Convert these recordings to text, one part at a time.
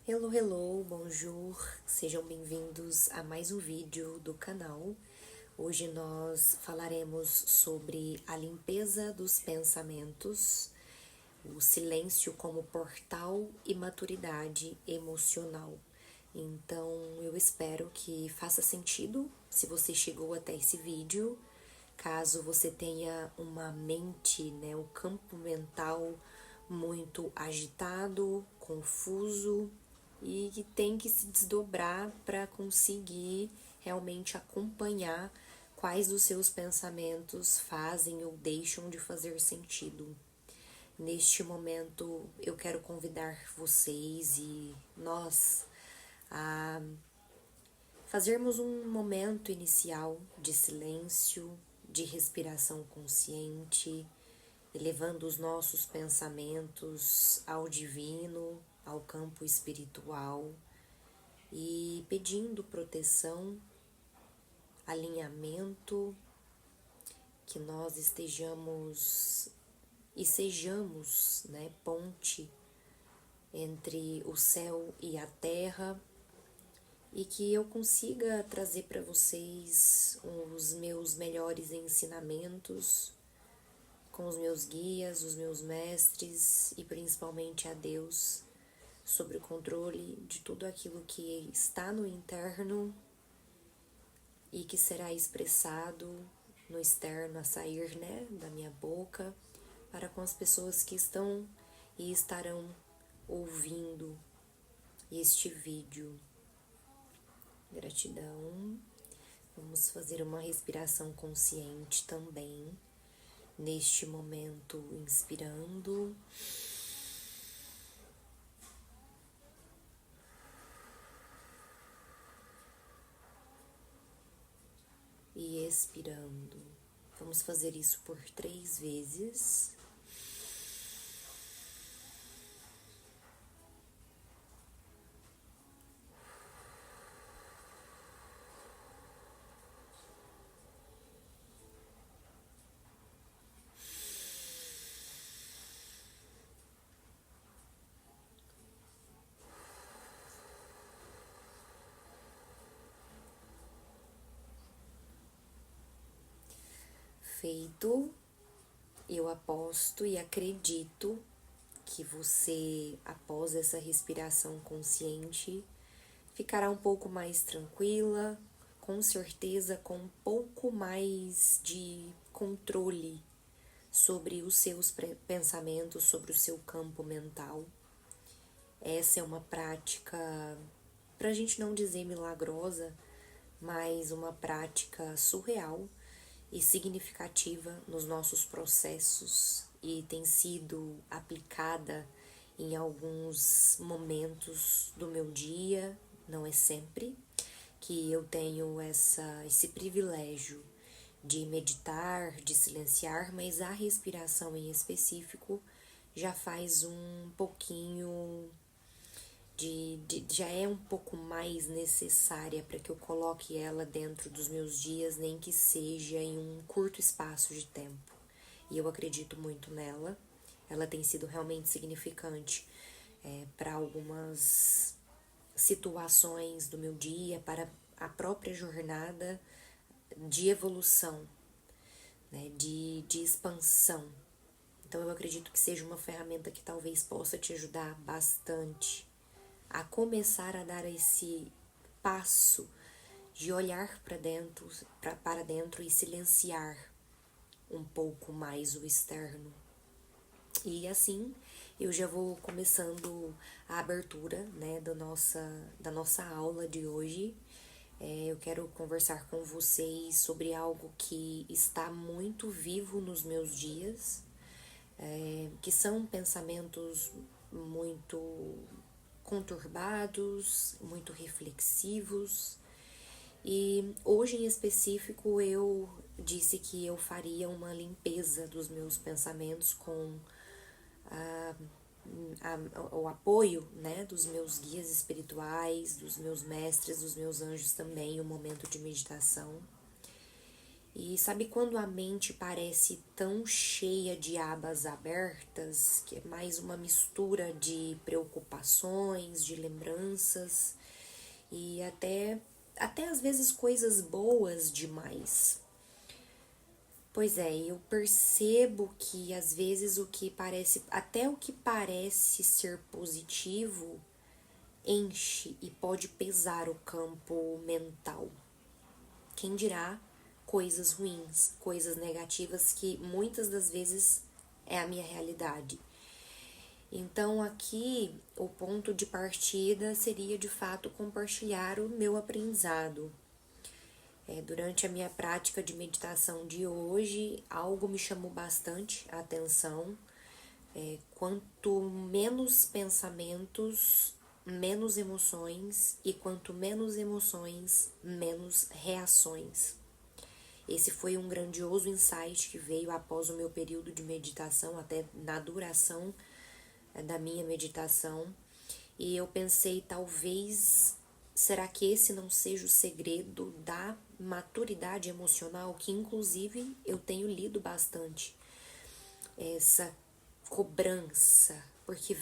Hello, hello, bonjour, sejam bem-vindos a mais um vídeo do canal. Hoje nós falaremos sobre a limpeza dos pensamentos, o silêncio como portal e maturidade emocional. Então eu espero que faça sentido se você chegou até esse vídeo. Caso você tenha uma mente, um campo mental muito agitado, confuso e que tem que se desdobrar para conseguir realmente acompanhar quais dos seus pensamentos fazem ou deixam de fazer sentido. Neste momento eu quero convidar vocês e nós a fazermos um momento inicial de silêncio, de respiração consciente, elevando os nossos pensamentos ao divino, ao campo espiritual e pedindo proteção, alinhamento, que nós estejamos e sejamos, ponte entre o céu e a terra, e que eu consiga trazer para vocês os meus melhores ensinamentos com os meus guias, os meus mestres e principalmente a Deus, sobre o controle de tudo aquilo que está no interno e que será expressado no externo a sair, da minha boca, para com as pessoas que estão e estarão ouvindo este vídeo. Gratidão. Vamos fazer uma respiração consciente também. Neste momento, inspirando e expirando. Vamos fazer isso por 3 vezes. Feito, eu aposto e acredito que você, após essa respiração consciente, ficará um pouco mais tranquila, com certeza com um pouco mais de controle sobre os seus pensamentos, sobre o seu campo mental. Essa é uma prática, para a gente não dizer milagrosa, mas uma prática surreal e significativa nos nossos processos e tem sido aplicada em alguns momentos do meu dia, não é sempre, que eu tenho esse privilégio de meditar, de silenciar, mas a respiração em específico já faz um pouquinho já é um pouco mais necessária para que eu coloque ela dentro dos meus dias, nem que seja em um curto espaço de tempo. E eu acredito muito nela. Ela tem sido realmente significante para algumas situações do meu dia, para a própria jornada de evolução, de expansão. Então eu acredito que seja uma ferramenta que talvez possa te ajudar bastante a começar a dar esse passo de olhar para dentro e silenciar um pouco mais o externo. E assim eu já vou começando a abertura, da nossa aula de hoje. Eu quero conversar com vocês sobre algo que está muito vivo nos meus dias, que são pensamentos muito conturbados, muito reflexivos. E hoje em específico eu disse que eu faria uma limpeza dos meus pensamentos com o apoio, dos meus guias espirituais, dos meus mestres, dos meus anjos também, um momento de meditação. E sabe quando a mente parece tão cheia de abas abertas, que é mais uma mistura de preocupações, de lembranças e até às vezes coisas boas demais. Pois é, eu percebo que às vezes até o que parece ser positivo, enche e pode pesar o campo mental. Quem dirá coisas ruins, coisas negativas que muitas das vezes é a minha realidade. Então aqui o ponto de partida seria de fato compartilhar o meu aprendizado. Durante a minha prática de meditação de hoje, algo me chamou bastante a atenção. Quanto menos pensamentos, menos emoções, e quanto menos emoções, menos reações. Esse foi um grandioso insight que veio após o meu período de meditação, até na duração da minha meditação. E eu pensei, talvez, será que esse não seja o segredo da maturidade emocional, que inclusive eu tenho lido bastante. Essa cobrança, porque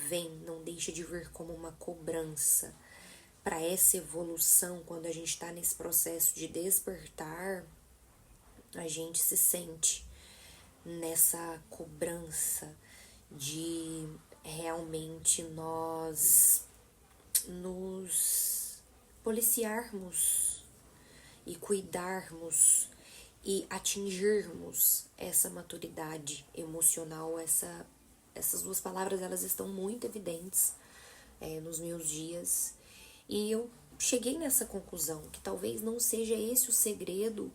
não deixa de vir como uma cobrança para essa evolução. Quando a gente está nesse processo de despertar, a gente se sente nessa cobrança de realmente nós nos policiarmos e cuidarmos e atingirmos essa maturidade emocional. Essas duas palavras, elas estão muito evidentes nos meus dias, e eu cheguei nessa conclusão que talvez não seja esse o segredo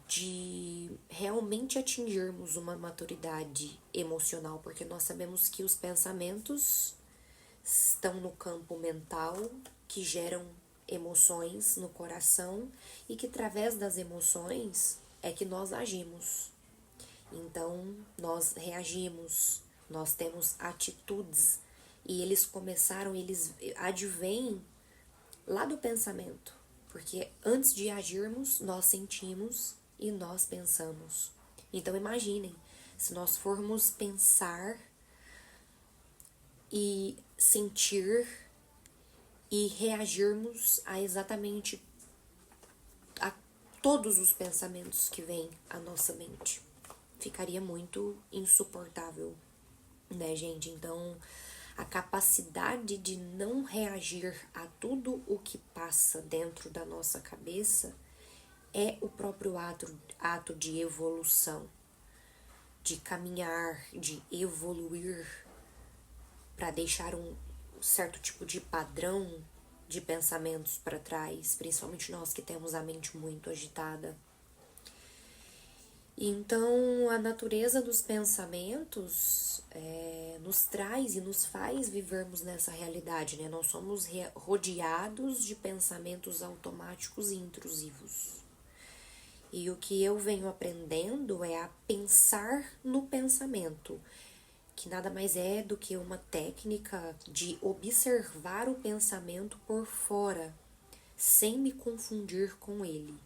de realmente atingirmos uma maturidade emocional, porque nós sabemos que os pensamentos estão no campo mental, que geram emoções no coração, e que através das emoções é que nós agimos. Então, nós reagimos, nós temos atitudes, e eles advêm lá do pensamento, porque antes de agirmos, nós sentimos e nós pensamos. Então, imaginem, se nós formos pensar e sentir e reagirmos a exatamente a todos os pensamentos que vêm à nossa mente, ficaria muito insuportável, né, gente? Então, a capacidade de não reagir a tudo o que passa dentro da nossa cabeça é o próprio ato de evolução, de caminhar, de evoluir para deixar um certo tipo de padrão de pensamentos para trás, principalmente nós que temos a mente muito agitada. Então, a natureza dos pensamentos nos traz e nos faz vivermos nessa realidade, né? Nós somos rodeados de pensamentos automáticos e intrusivos. E o que eu venho aprendendo é a pensar no pensamento, que nada mais é do que uma técnica de observar o pensamento por fora, sem me confundir com ele.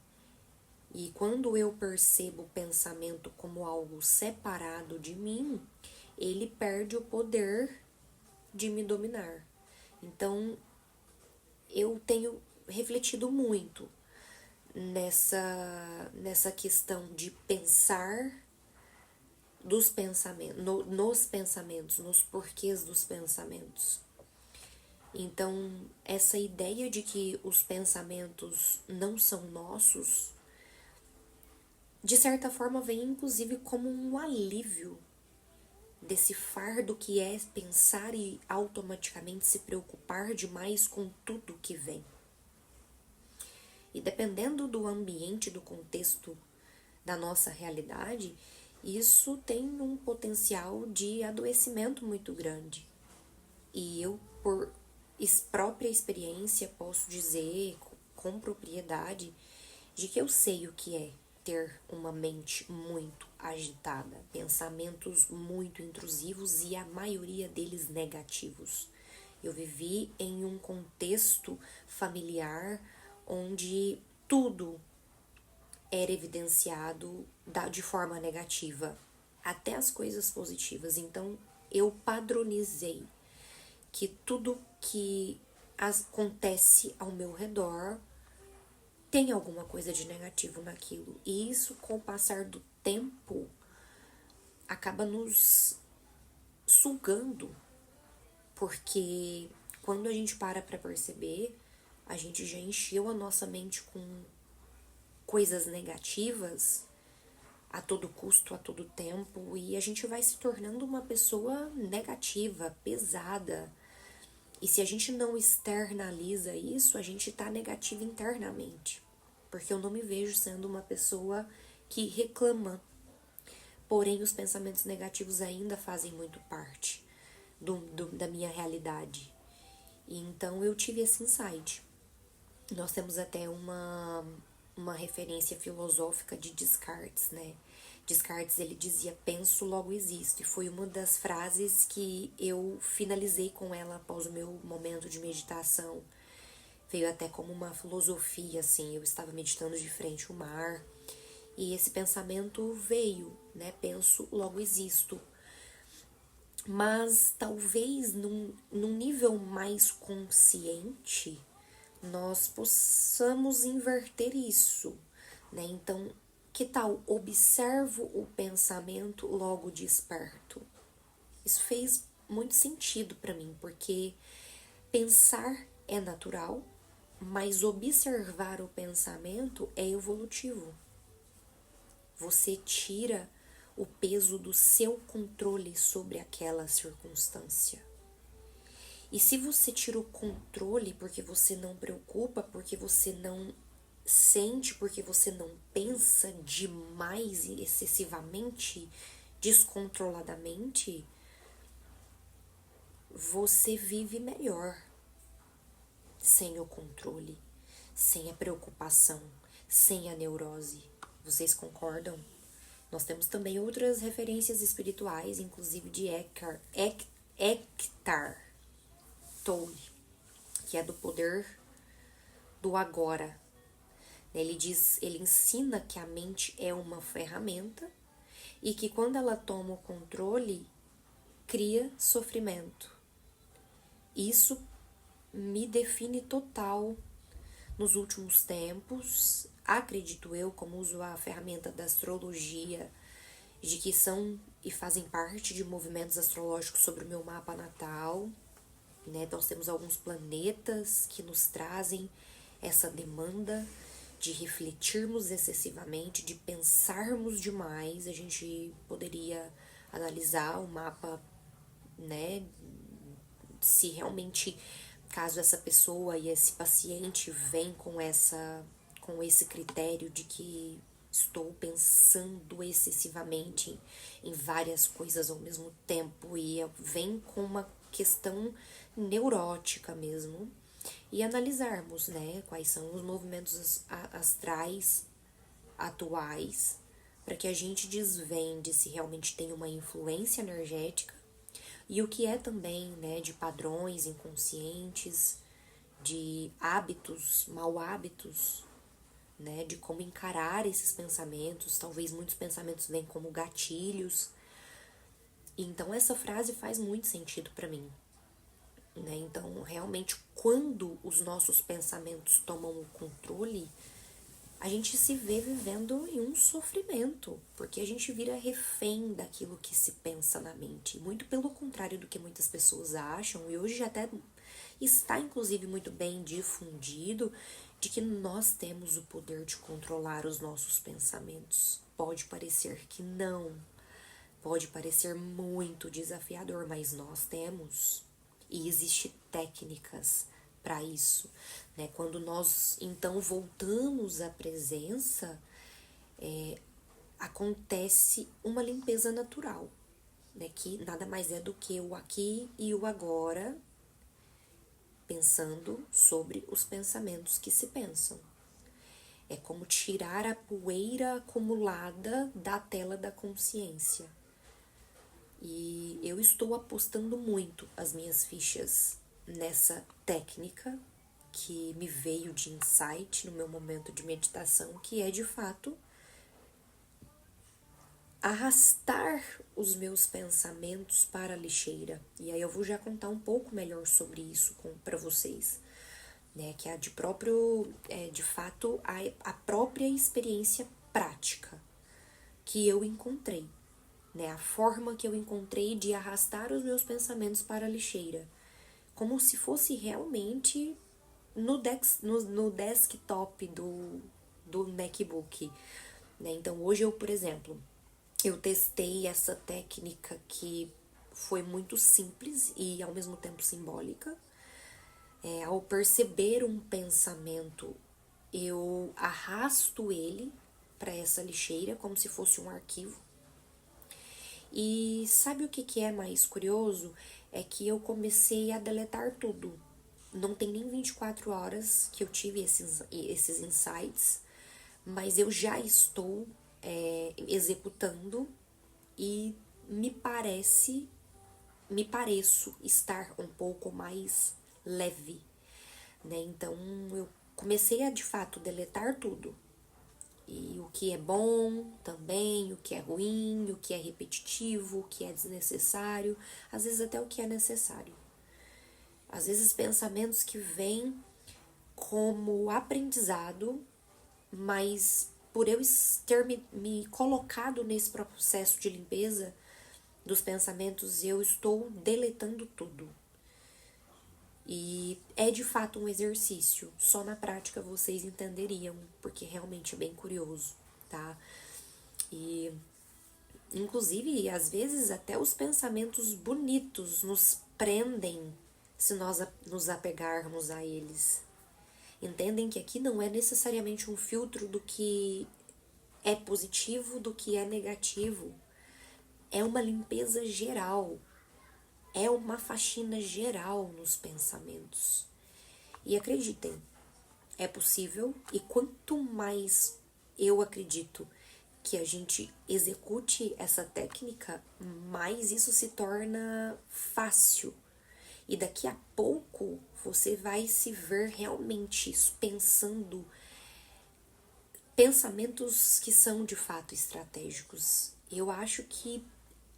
E quando eu percebo o pensamento como algo separado de mim, ele perde o poder de me dominar. Então, eu tenho refletido muito nessa questão de pensar dos pensamentos, nos pensamentos, nos porquês dos pensamentos. Então, essa ideia de que os pensamentos não são nossos, de certa forma, vem inclusive como um alívio desse fardo que é pensar e automaticamente se preocupar demais com tudo que vem. E dependendo do ambiente, do contexto da nossa realidade, isso tem um potencial de adoecimento muito grande. E eu, por própria experiência, posso dizer com propriedade de que eu sei o que é ter uma mente muito agitada, pensamentos muito intrusivos e a maioria deles negativos. Eu vivi em um contexto familiar onde tudo era evidenciado de forma negativa, até as coisas positivas. Então, eu padronizei que tudo que acontece ao meu redor tem alguma coisa de negativo naquilo. E isso, com o passar do tempo, acaba nos sugando, porque quando a gente para perceber, a gente já encheu a nossa mente com coisas negativas a todo custo, a todo tempo, e a gente vai se tornando uma pessoa negativa, pesada. E se a gente não externaliza isso, a gente tá negativa internamente. Porque eu não me vejo sendo uma pessoa que reclama. Porém, os pensamentos negativos ainda fazem muito parte da minha realidade. E então eu tive esse insight. Nós temos até uma referência filosófica de Descartes, né? Descartes, ele dizia, penso, logo existo. E foi uma das frases que eu finalizei com ela após o meu momento de meditação. Veio até como uma filosofia, assim. Eu estava meditando de frente ao mar. E esse pensamento veio, né? Penso, logo existo. Mas talvez num nível mais consciente, nós possamos inverter isso, né? Então, que tal observo o pensamento, logo desperto? Isso fez muito sentido para mim, porque pensar é natural, mas observar o pensamento é evolutivo. Você tira o peso do seu controle sobre aquela circunstância. E se você tira o controle porque você não preocupa, porque você não sente, porque você não pensa demais e excessivamente, descontroladamente, você vive melhor sem o controle, sem a preocupação, sem a neurose. Vocês concordam? Nós temos também outras referências espirituais, inclusive de Eckhart Tolle, que é do poder do agora. Ele ensina que a mente é uma ferramenta e que quando ela toma o controle, cria sofrimento. Isso me define total nos últimos tempos. Acredito eu, como uso a ferramenta da astrologia, de que são e fazem parte de movimentos astrológicos sobre o meu mapa natal, né? Nós temos alguns planetas que nos trazem essa demanda de refletirmos excessivamente, de pensarmos demais. A gente poderia analisar o mapa, né? Se realmente, caso essa pessoa e esse paciente vem com esse critério de que estou pensando excessivamente em várias coisas ao mesmo tempo e vem com uma questão neurótica mesmo, e analisarmos, né, quais são os movimentos astrais atuais, para que a gente desvende se realmente tem uma influência energética e o que é também, né, de padrões inconscientes, de hábitos, mau hábitos, né, de como encarar esses pensamentos. Talvez muitos pensamentos vêm como gatilhos. Então essa frase faz muito sentido para mim, né? Então, realmente, quando os nossos pensamentos tomam o controle, a gente se vê vivendo em um sofrimento, porque a gente vira refém daquilo que se pensa na mente. Muito pelo contrário do que muitas pessoas acham, e hoje até está, inclusive, muito bem difundido, de que nós temos o poder de controlar os nossos pensamentos. Pode parecer que não, pode parecer muito desafiador, mas nós temos. E existem técnicas para isso, né? Quando nós então voltamos à presença, acontece uma limpeza natural, né? Que nada mais é do que o aqui e o agora, pensando sobre os pensamentos que se pensam. É como tirar a poeira acumulada da tela da consciência. E eu estou apostando muito as minhas fichas nessa técnica, que me veio de insight no meu momento de meditação, que é de fato arrastar os meus pensamentos para a lixeira. E aí eu vou já contar um pouco melhor sobre isso para vocês, né? Que é de fato, a própria experiência prática que eu encontrei, né? A forma que eu encontrei de arrastar os meus pensamentos para a lixeira, como se fosse realmente no desktop do MacBook, né? Então hoje eu, por exemplo, eu testei essa técnica que foi muito simples e ao mesmo tempo simbólica. Ao perceber um pensamento, eu arrasto ele para essa lixeira como se fosse um arquivo. E sabe o que é mais curioso? É que eu comecei a deletar tudo. Não tem nem 24 horas que eu tive esses insights, mas eu já estou executando e me pareço estar um pouco mais leve, né? Então eu comecei a de fato deletar tudo. E o que é bom também, o que é ruim, o que é repetitivo, o que é desnecessário, às vezes até o que é necessário. Às vezes pensamentos que vêm como aprendizado, mas por eu ter me colocado nesse processo de limpeza dos pensamentos, eu estou deletando tudo. E é de fato um exercício, só na prática vocês entenderiam, porque realmente é bem curioso, tá? E inclusive, às vezes até os pensamentos bonitos nos prendem se nós nos apegarmos a eles. Entendem que aqui não é necessariamente um filtro do que é positivo, do que é negativo. É uma limpeza geral. É uma faxina geral nos pensamentos. E acreditem, é possível, e quanto mais eu acredito que a gente execute essa técnica, mais isso se torna fácil. E daqui a pouco você vai se ver realmente pensando pensamentos que são de fato estratégicos. Eu acho que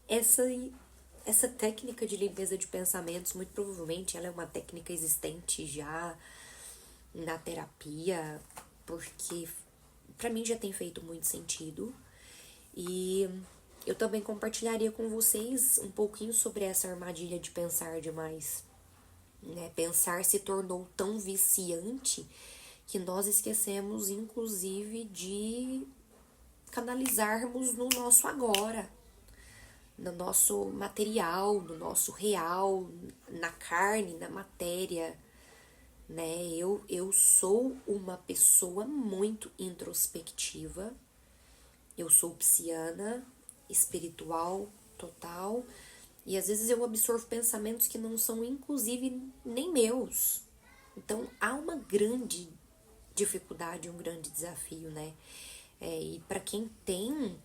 essa técnica de limpeza de pensamentos, muito provavelmente, ela é uma técnica existente já na terapia, porque para mim já tem feito muito sentido. E eu também compartilharia com vocês um pouquinho sobre essa armadilha de pensar demais, né? Pensar se tornou tão viciante que nós esquecemos, inclusive, de canalizarmos no nosso agora, no nosso material, no nosso real, na carne, na matéria, né? Eu sou uma pessoa muito introspectiva, eu sou pisciana, espiritual, total, e às vezes eu absorvo pensamentos que não são, inclusive, nem meus. Então há uma grande dificuldade, um grande desafio, né? E para quem tem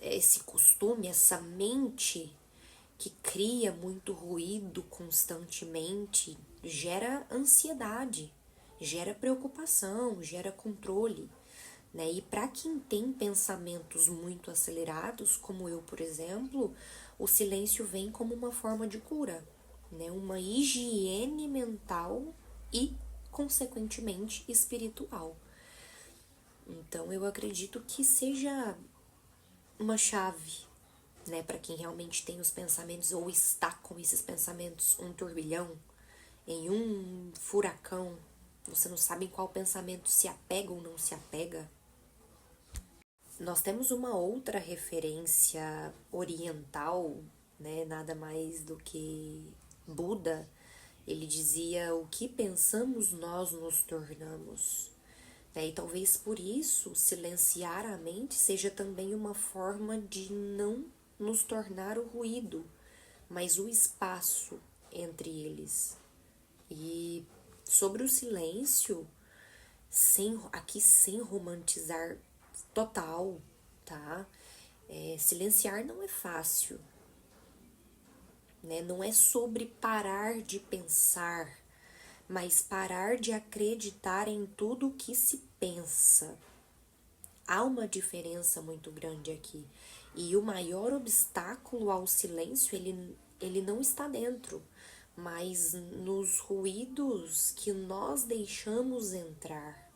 esse costume, essa mente que cria muito ruído constantemente, gera ansiedade, gera preocupação, gera controle, né? E para quem tem pensamentos muito acelerados, como eu, por exemplo, o silêncio vem como uma forma de cura, né? Uma higiene mental e, consequentemente, espiritual. Então, eu acredito que seja uma chave, né, para quem realmente tem os pensamentos ou está com esses pensamentos, um turbilhão, em um furacão, você não sabe em qual pensamento se apega ou não se apega. Nós temos uma outra referência oriental, né, nada mais do que Buda. Ele dizia: o que pensamos nós nos tornamos. E talvez por isso silenciar a mente seja também uma forma de não nos tornar o ruído, mas o espaço entre eles. E sobre o silêncio, aqui sem romantizar total, tá? Silenciar não é fácil, né? Não é sobre parar de pensar, mas parar de acreditar em tudo que se pensa. Há uma diferença muito grande aqui. E o maior obstáculo ao silêncio, ele não está dentro, mas nos ruídos que nós deixamos entrar.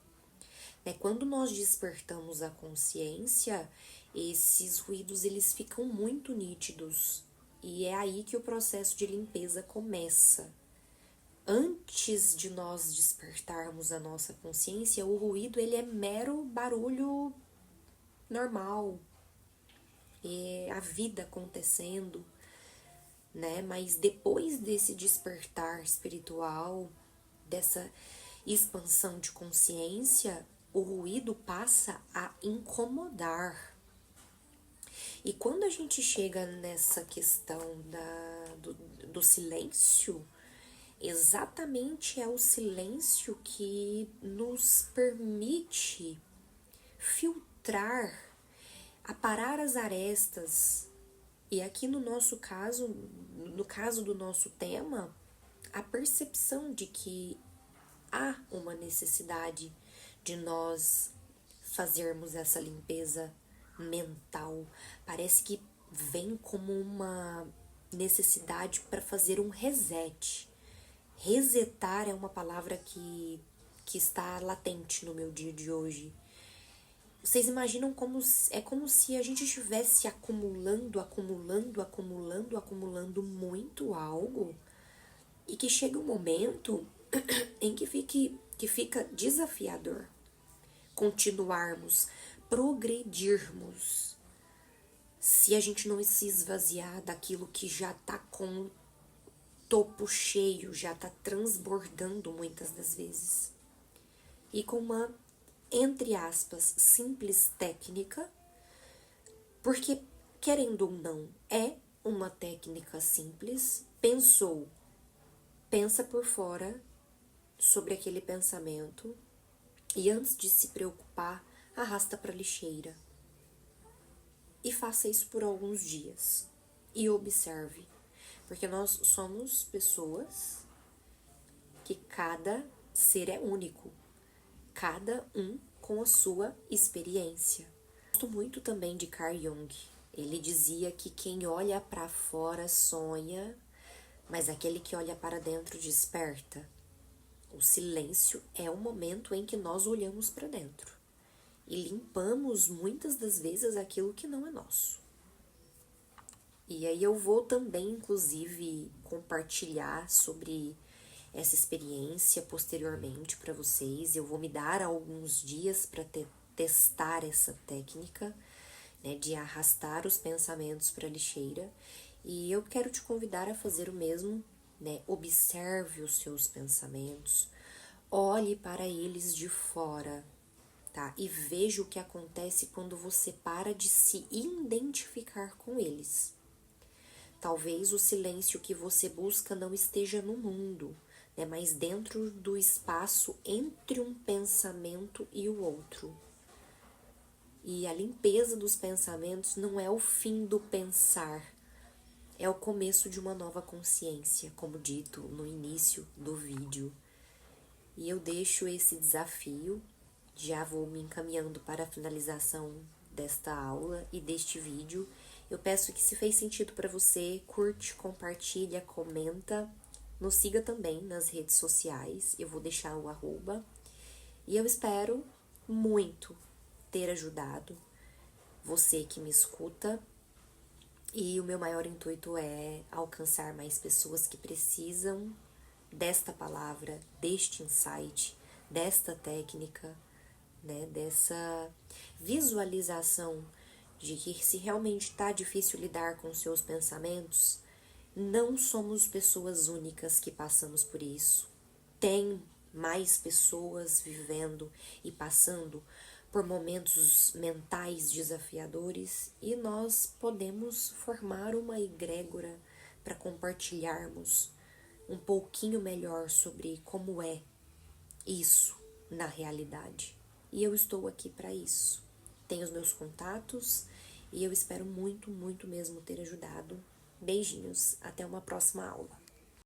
Quando nós despertamos a consciência, esses ruídos eles ficam muito nítidos. E é aí que o processo de limpeza começa. Antes de nós despertarmos a nossa consciência, o ruído ele é mero barulho normal, é a vida acontecendo, né? Mas depois desse despertar espiritual, dessa expansão de consciência, o ruído passa a incomodar. E quando a gente chega nessa questão do silêncio, exatamente é o silêncio que nos permite filtrar, aparar as arestas. E aqui no nosso caso, no caso do nosso tema, a percepção de que há uma necessidade de nós fazermos essa limpeza mental. Parece que vem como uma necessidade para fazer um reset. Resetar é uma palavra que está latente no meu dia de hoje. Vocês imaginam é como se a gente estivesse acumulando muito algo e que chega um momento em que fica desafiador continuarmos, progredirmos, se a gente não se esvaziar daquilo que já tá com topo cheio, já tá transbordando muitas das vezes. E com uma, entre aspas, simples técnica, porque, querendo ou não, é uma técnica simples, pensa por fora sobre aquele pensamento e antes de se preocupar, arrasta para a lixeira. E faça isso por alguns dias e observe, porque nós somos pessoas que cada ser é único, cada um com a sua experiência. Gosto muito também de Carl Jung. Ele dizia que quem olha para fora sonha, mas aquele que olha para dentro desperta. O silêncio é o momento em que nós olhamos para dentro e limpamos muitas das vezes aquilo que não é nosso. E aí eu vou também, inclusive, compartilhar sobre essa experiência posteriormente para vocês. Eu vou me dar alguns dias para testar essa técnica, né, de arrastar os pensamentos para a lixeira. E eu quero te convidar a fazer o mesmo, né? Observe os seus pensamentos, olhe para eles de fora, tá? E veja o que acontece quando você para de se identificar com eles. Talvez o silêncio que você busca não esteja no mundo, né? Mas dentro do espaço entre um pensamento e o outro. E a limpeza dos pensamentos não é o fim do pensar, é o começo de uma nova consciência, como dito no início do vídeo. E eu deixo esse desafio, já vou me encaminhando para a finalização desta aula e deste vídeo. Eu peço que, se fez sentido para você, curte, compartilha, comenta, nos siga também nas redes sociais, eu vou deixar o @. E eu espero muito ter ajudado você que me escuta. E o meu maior intuito é alcançar mais pessoas que precisam desta palavra, deste insight, desta técnica, né, dessa visualização de que, se realmente está difícil lidar com seus pensamentos, não somos pessoas únicas que passamos por isso. Tem mais pessoas vivendo e passando por momentos mentais desafiadores e nós podemos formar uma egrégora para compartilharmos um pouquinho melhor sobre como é isso na realidade. E eu estou aqui para isso. Tenho os meus contatos e eu espero muito, muito mesmo ter ajudado. Beijinhos, até uma próxima aula.